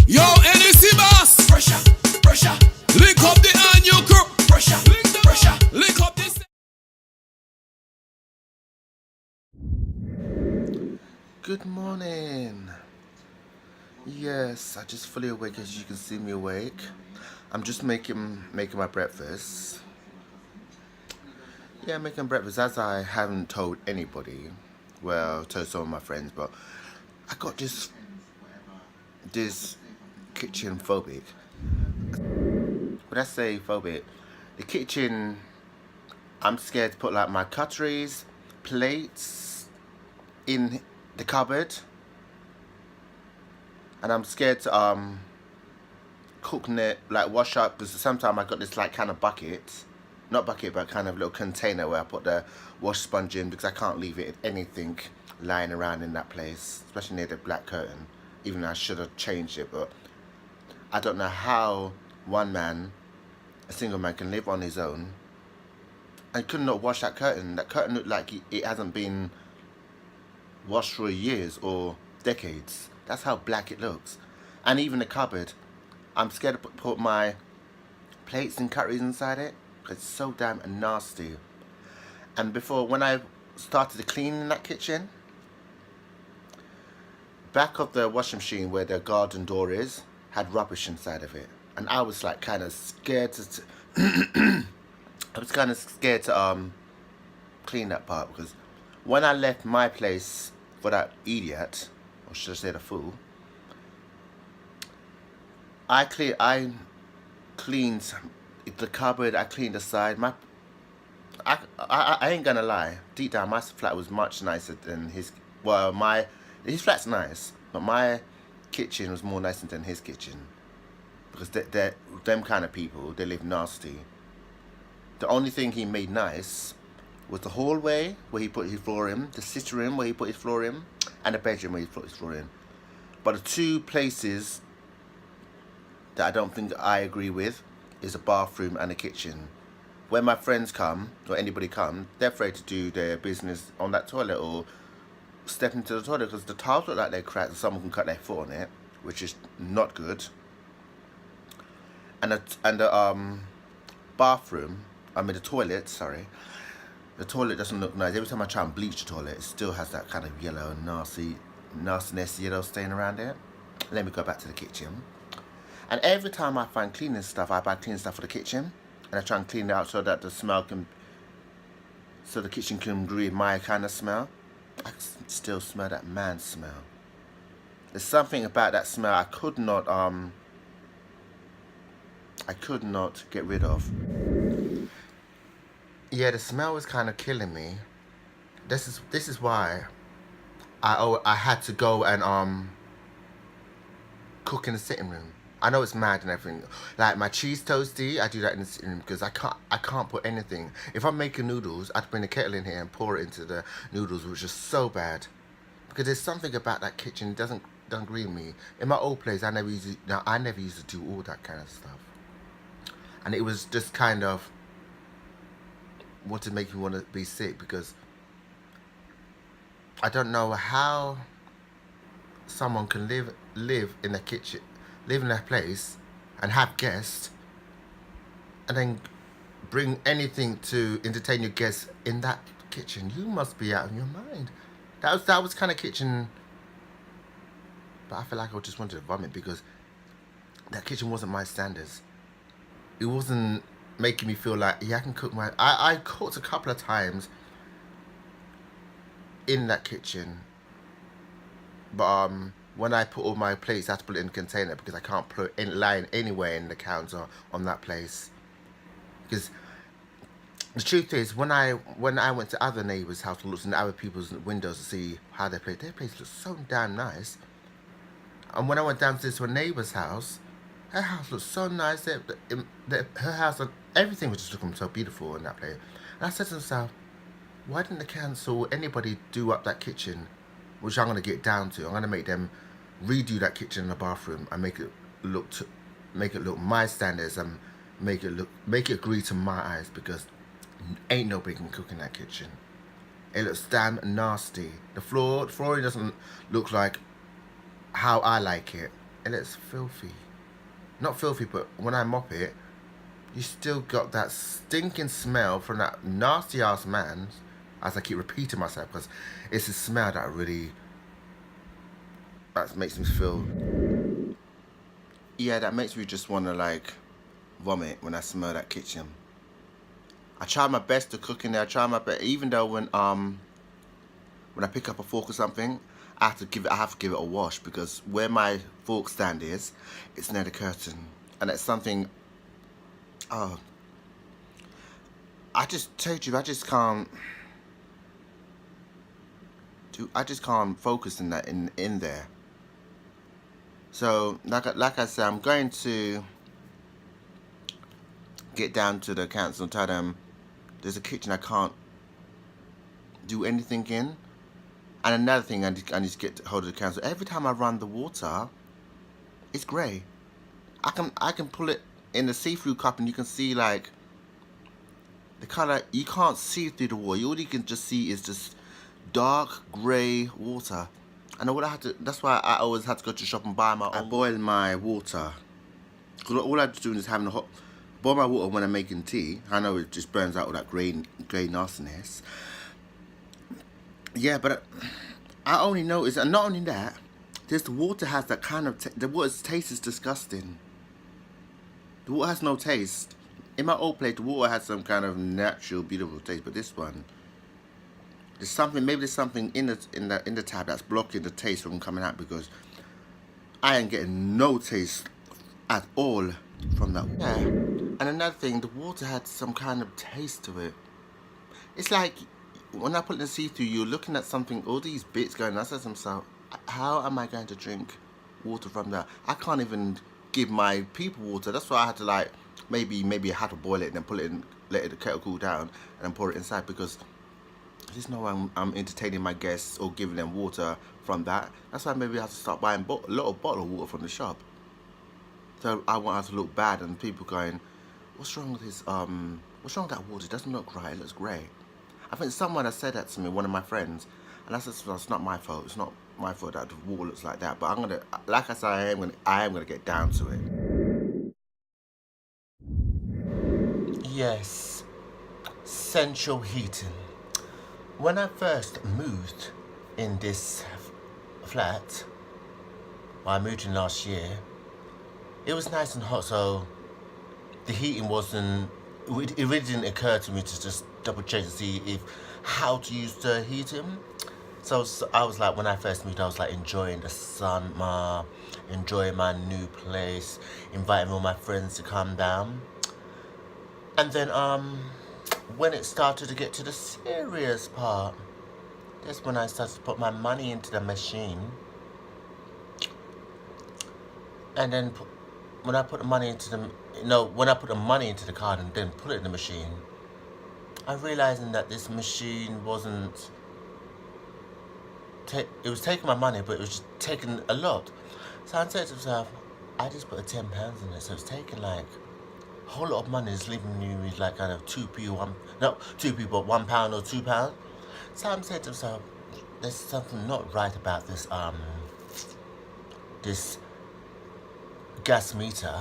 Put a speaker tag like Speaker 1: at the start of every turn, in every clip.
Speaker 1: Yo, NEC boss.
Speaker 2: Pressure, pressure,
Speaker 1: Link up the annual crew.
Speaker 2: pressure, pressure.
Speaker 1: Link up this.
Speaker 3: Good morning. Yes, I just fully awake, as you can see me awake. I'm just making my breakfast. Yeah, making breakfast, as I haven't told anybody. Well, told some of my friends, but I got this kitchen phobic. When I say phobic, the kitchen, I'm scared to put like my cutleries, plates in the cupboard, and I'm scared to cook in it, like wash up, because sometimes I got this like kind of bucket, not bucket but kind of little container where I put the wash sponge in, because I can't leave it anything lying around in that place, especially near the black curtain, even though I should have changed it. But I don't know how a single man can live on his own and could not wash that curtain. That curtain looked like it hasn't been washed for years or decades. That's how black it looks. And even the cupboard, I'm scared to put my plates and cutleries inside it because it's so damn nasty. And when I started cleaning that kitchen, back of the washing machine where the garden door is had rubbish inside of it, and I was like kind of scared to clean that part, because when I left my place for that idiot, or should I say the fool, I cleaned the cupboard, I cleaned the side. I ain't gonna lie, deep down my flat was much nicer than his. Well, his flat's nice, but my kitchen was more nicer than his kitchen, because they're them kind of people, they live nasty. The only thing he made nice was the hallway where he put his floor in, the sitting room where he put his floor in, and the bedroom where he put his floor in. But the two places that I don't think I agree with is a bathroom and a kitchen. When my friends come, or anybody come, they're afraid to do their business on that toilet or step into the toilet, because the tiles look like they're cracked and someone can cut their foot on it, which is not good. And the bathroom, the toilet, sorry. The toilet doesn't look nice. Every time I try and bleach the toilet, it still has that kind of yellow, nastiness yellow stain around it. Let me go back to the kitchen. And every time I find cleaning stuff, I buy cleaning stuff for the kitchen, and I try and clean it out so that the kitchen can breathe my kind of smell. I still smell that man smell. There's something about that smell I could not get rid of. Yeah, the smell was kind of killing me. This is why I had to go and cook in the sitting room. I know it's mad and everything. Like my cheese toasty, I do that in the sitting room because I can't put anything. If I'm making noodles, I'd bring the kettle in here and pour it into the noodles, which is so bad. Because there's something about that kitchen doesn't agree with me. In my old place, I never used to do all that kind of stuff, and it was just kind of what to make me want to be sick, because I don't know how someone can live in a kitchen, live in a place and have guests, and then bring anything to entertain your guests in that kitchen. You must be out of your mind. That was kind of kitchen, but I feel like I just wanted to vomit, because that kitchen wasn't my standards. It wasn't making me feel like, yeah, I can cook I cooked a couple of times in that kitchen, but when I put all my plates, I have to put it in a container, because I can't put it lying anywhere in the counter on that place. Because the truth is, when I went to other neighbours' house to look in other people's windows to see how they play, their place looked so damn nice. And when I went downstairs to a neighbour's house, her house looked so nice. Her house, everything was just looking so beautiful in that place. And I said to myself, why didn't the council or anybody do up that kitchen, which I'm going to get down to. I'm going to make them redo that kitchen and the bathroom and make it look my standards, and make it agree to my eyes, because ain't nobody can cook in that kitchen. It looks damn nasty. The flooring doesn't look like how I like it. it looks filthy. Not filthy, but when I mop it, you still got that stinking smell from that nasty ass man, as I keep repeating myself, because it's a smell that really, that makes me feel, yeah, that makes me just want to like vomit when I smell that kitchen. I try my best to cook in there. I try my best, even though when I pick up a fork or something, I have to give it a wash, because where my fork stand is, it's near the curtain, and it's something. Oh, I just told you, I just can't focus in that in there. So like I said, I'm going to get down to the council and tell them there's a kitchen I can't do anything in. And another thing, I need to get hold of the council. Every time I run the water, it's grey. I can pull it in the see-through cup and you can see like the colour. You can't see through the water. All you can just see is just dark grey water. And all I had to, that's why I always had to go to the shop and buy my own. I boil my water. All I'm doing is having boil my water when I'm making tea. I know it just burns out all that grey nastiness. Yeah, but I only noticed, and not only that, the water has that kind of, the water's taste is disgusting. The water has no taste. In my old place, the water has some kind of natural, beautiful taste, but this one, there's something, maybe there's something in the tap that's blocking the taste from coming out, because I ain't getting no taste at all from that water. Yeah. And another thing, the water had some kind of taste to it. It's like, when I put it in the see-through, you're looking at something, all these bits going, I said to myself, how am I going to drink water from that? I can't even give my people water. That's why I had to like, maybe I had to boil it and then put it in, let the kettle cool down and then pour it inside, because there's no way I'm entertaining my guests or giving them water from that. That's why maybe I have to start buying a little bottle of water from the shop. So I want us to look bad and people going, what's wrong with this, what's wrong with that water? It doesn't look right, it looks grey. I think someone has said that to me, one of my friends, and I said, well, it's not my fault. It's not my fault that the water looks like that. But I'm gonna, like I said, I am gonna get down to it. Yes, central heating. When I first moved in this flat, well, I moved in last year, it was nice and hot, so the heating wasn't, it really didn't occur to me to just double check to see how to use the heating. So I was like, when I first moved, I was like enjoying the sun, enjoying my new place, inviting all my friends to come down. And then when it started to get to the serious part, that's when I started to put my money into the machine. And then when I put the money into when I put the money into the card and then put it in the machine, I realized that this machine wasn't, it was taking my money, but it was just taking a lot. So I said to myself, I just put £10 in it, so it's taking like a whole lot of money, is leaving me with like kind of 2p, but £1 or £2. So I'm saying to myself, there's something not right about this this gas meter.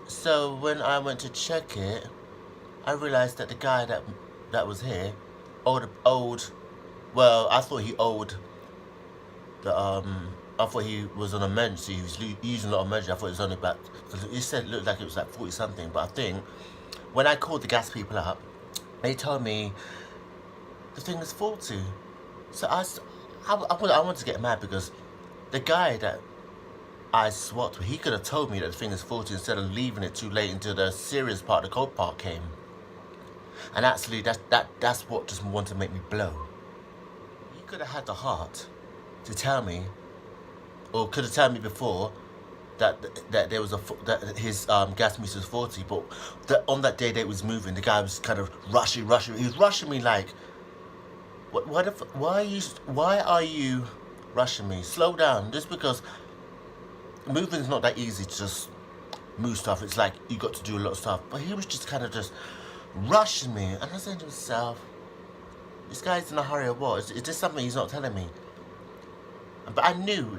Speaker 3: So when I went to check it, I realized that the guy that was here owed, well, I thought he owed the, I thought he was on emergency, he was using a lot of emergency. I thought it was only about, because he said it looked like it was like 40 something, but I think when I called the gas people up, they told me the thing was faulty. So I wanted to get mad, because the guy that I swapped with, he could have told me that the thing is faulty instead of leaving it too late until the serious part, the cold part came. And actually, that's what just wanted to make me blow. He could have had the heart to tell me, or could have told me before, that there was that his gas meter was faulty. But on that day that it was moving, the guy was kind of rushing. He was rushing me like, why are you rushing me? Slow down. Just because moving is not that easy to just move stuff. It's like you got to do a lot of stuff. But he was just kind of just rushing me, and I was saying to myself, this guy's in a hurry or what? Is this something he's not telling me? But I knew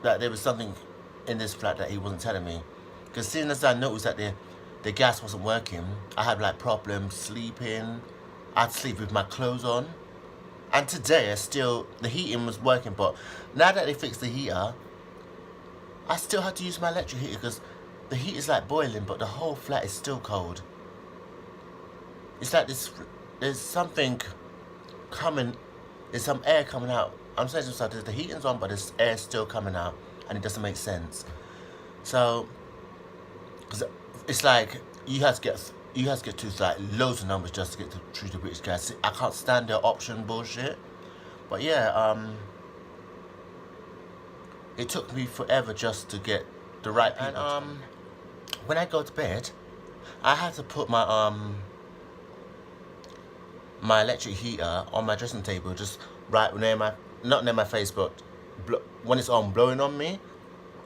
Speaker 3: that there was something in this flat that he wasn't telling me. Because soon as I noticed that the gas wasn't working, I had like problems sleeping. I'd sleep with my clothes on. And today, the heating was working, but now that they fixed the heater, I still had to use my electric heater because the heat is like boiling, but the whole flat is still cold. It's like there's something coming, there's some air coming out. I'm saying to myself, the heating's on, but there's air still coming out, and it doesn't make sense. So, because it's like you have to get to like loads of numbers just to get through the British Gas. I can't stand their option bullshit. But yeah, it took me forever just to get the right people. And when I go to bed, I had to put my my electric heater on my dressing table, just right near my, not near my face, but when it's on, blowing on me.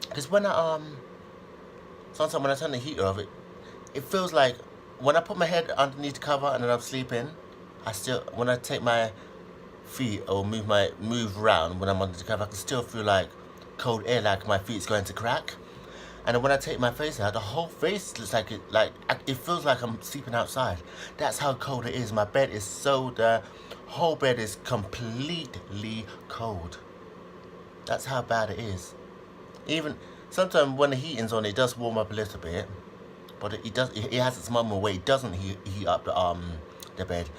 Speaker 3: Because when sometimes when I turn the heater off, it feels like when I put my head underneath the cover and then I'm sleeping, when I take my feet or move around when I'm under the cover, I can still feel like cold air, like my feet's going to crack. And then when I take my face out, the whole face looks like it feels like I'm sleeping outside. That's how cold it is. My bed is the whole bed is completely cold. That's how bad it is. Even sometimes when the heating's on, it does warm up a little bit, but it has its moment where it doesn't heat up the bed,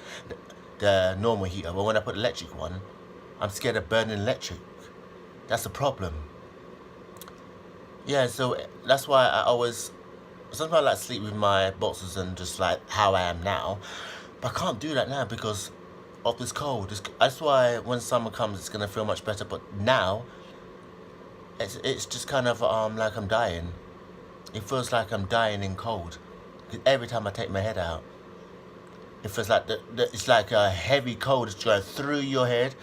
Speaker 3: the normal heater. But when I put the electric one, I'm scared of burning electric. That's the problem. Yeah, so that's why sometimes I like sleep with my boxers and just like how I am now, but I can't do that now because of this cold. That's why when summer comes, it's gonna feel much better. But now, it's just kind of like I'm dying. It feels like I'm dying in cold. Every time I take my head out, it feels like it's like a heavy cold is going through your head,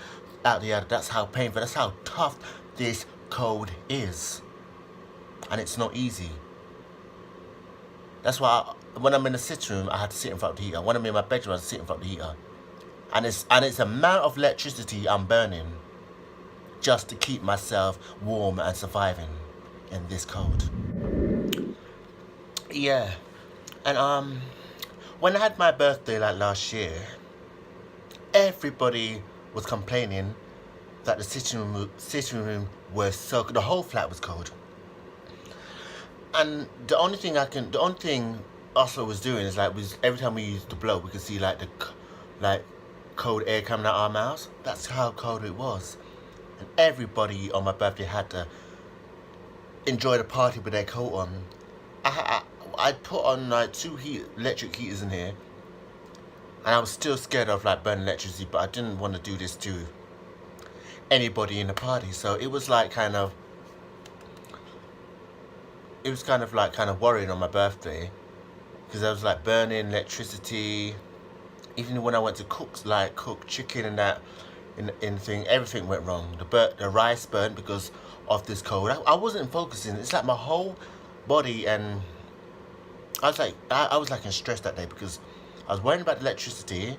Speaker 3: out the other. That's how painful. That's how tough this cold is. And it's not easy. That's why when I'm in the sitting room, I had to sit in front of the heater. When I'm in my bedroom, I have to sit in front of the heater. And it's the amount of electricity I'm burning just to keep myself warm and surviving in this cold. Yeah. And when I had my birthday like last year, everybody was complaining that the sitting room was so cold. The whole flat was cold. And the only thing Oslo was doing is every time we used to blow, we could see like cold air coming out our mouths. That's how cold it was. And everybody on my birthday had to enjoy the party with their coat on. I put on like 2 electric heaters in here, and I was still scared of like burning electricity, but I didn't want to do this to anybody in the party. So it was like kind of worrying on my birthday, because I was like burning electricity. Even when I went to cook chicken and that in thing, everything went wrong. The rice burnt because of this cold. I wasn't focusing. It's like my whole body, and I was like in stress that day because I was worrying about the electricity.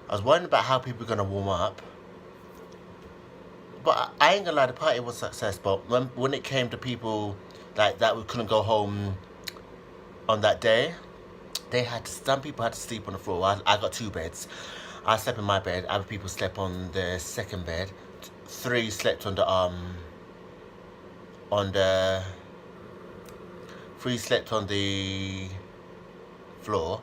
Speaker 3: I was worrying about how people were gonna warm up. But I ain't gonna lie, the party was a success. But when it came to people like that, we couldn't go home on that day. Some people had to sleep on the floor. I got 2 beds. I slept in my bed. Other people slept on the second bed. 3 slept on the 3 slept on the floor.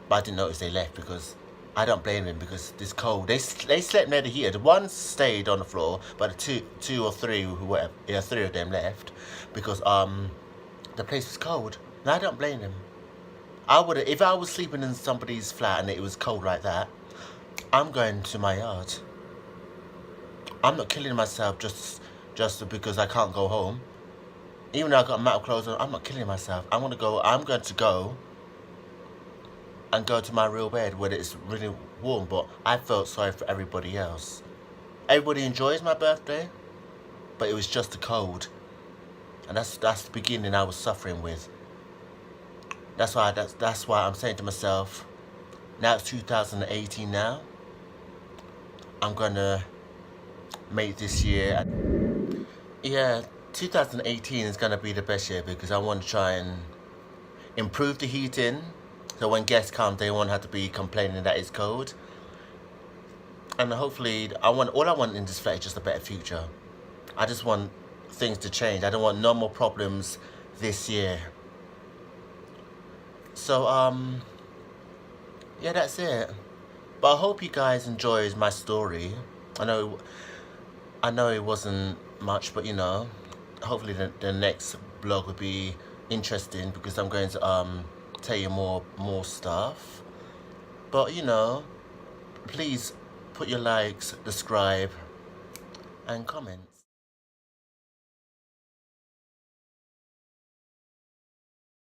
Speaker 3: But I didn't notice they left because I don't blame them, because this cold. They slept near the heater. The one stayed on the floor, but the two or three, whoever, 3 of them left because the place was cold. And I don't blame them. If I was sleeping in somebody's flat and it was cold like that, I'm going to my yard. I'm not killing myself just because I can't go home. Even though I got metal clothes on, I'm not killing myself. I'm going to go and go to my real bed where it's really warm. But I felt sorry for everybody else. Everybody enjoys my birthday, but it was just the cold. And that's the beginning I was suffering with. That's why I'm saying to myself, now it's 2018 now. I'm gonna make this year. Yeah, 2018 is going to be the best year because I want to try and improve the heating, so when guests come they won't have to be complaining that it's cold. And hopefully all I want in this flat is just a better future. I just want things to change. I don't want no more problems this year. So yeah, that's it. But I hope you guys enjoyed my story. I know it wasn't much, but you know, hopefully the next vlog will be interesting because I'm going to tell you more stuff. But you know, please put your likes, subscribe and comment.